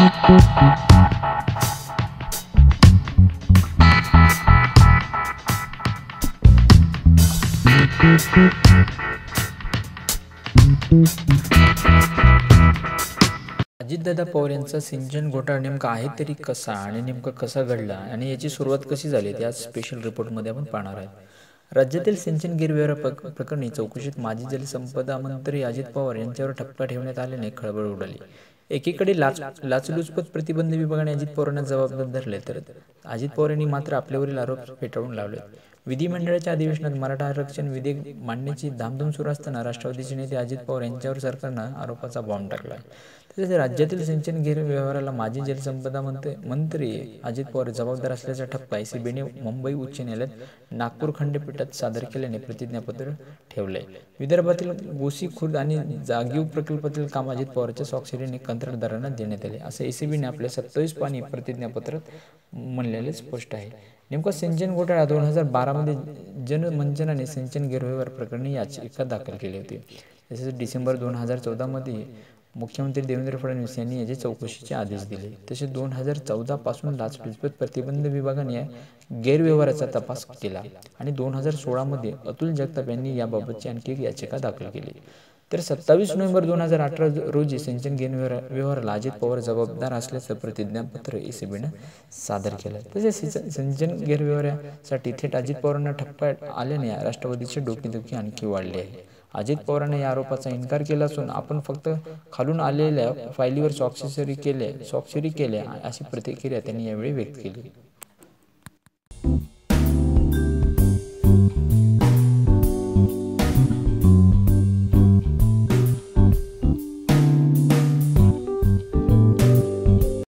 अजितदादा पवार यांचा सिंचन घोटाळा नेमका आहे तरी कसा आणि नेमका कसा घडला आणि याची सुरुवात कशी झाली त्या स्पेशल रिपोर्टमध्ये आपण पाहणार आहोत। राज्यातील सिंचन गैरव्यवहार प्रकरणी चौकशीत माजी जलसंपदा मंत्री अजित पवार यांच्यावर ठपका ठेवण्यात आल्याने खळबळ उडाली। एकीकडे लाचलुचपत प्रतिबंध विभागाने अजित पवारांना जबाबदार धरले तर अजित पवार यांनी मात्र आपल्यावरील आरोप फेटाळून लावले। विधिमंडळाच्या अधिवेशनात मराठा आरक्षण विधेयक मांडण्याची धामधूम सुरू असताना राष्ट्रवादीचे नेते अजित पवार यांच्यावर सरकारनं आरोपाचा बॉम्ब टाकला। तसेच राज्यातील सिंचन गैरव्यवहाराला माजी जलसंपदा मंत्री अजित पवार जबाबदार असल्याचा ठपका एसीबीने मुंबई उच्च न्यायालयात नागपूर खंडपीठात सादर केल्याने प्रतिज्ञापत्र ठेवले। विदर्भातील गोसी खुर्द आणि जागीव प्रकल्पातील काम अजित पवारच्या स्वाक्षरीने कंत्राटदारांना देण्यात आले असं एसीबीने आपल्या 27 पानी प्रतिज्ञापत्रात म्हणलेले स्पष्ट आहे। नेमका सिंचन घोटाळा 2012 मध्ये जनमंचनाने सिंचन गैरव्यवहार प्रकरणी याचिका दाखल केली होती। तसेच डिसेंबर 2014 मध्ये मुख्यमंत्री देवेंद्र फडणवीस यांनी याची चौकशीचे आदेश दिले। तसेच 2014 पासून लाचलुचपत प्रतिबंध विभागाने गैरव्यवहाराचा तपास केला आणि 2016 मध्ये अतुल जगताप यांनी याबाबतची आणखी एक याचिका दाखल केली। तर 27 नोव्हेंबर 2018 रोजी सिंचन गैरव्यवहाराला अजित पवार जबाबदार असल्याचं प्रतिज्ञापत्र एसीबीने सादर केलं। तसेच सिंचन गैरव्यवहारासाठी थेट अजित पवारांना ठपका आल्याने राष्ट्रवादीची डोकेदुखी आणखी वाढली आहे। अजित पवारांनी या आरोपाचा इन्कार केला असून आपण फक्त खालून आलेल्या फाईलीवर स्वाक्षरी केल्या अशी प्रतिक्रिया त्यांनी यावेळी व्यक्त केली।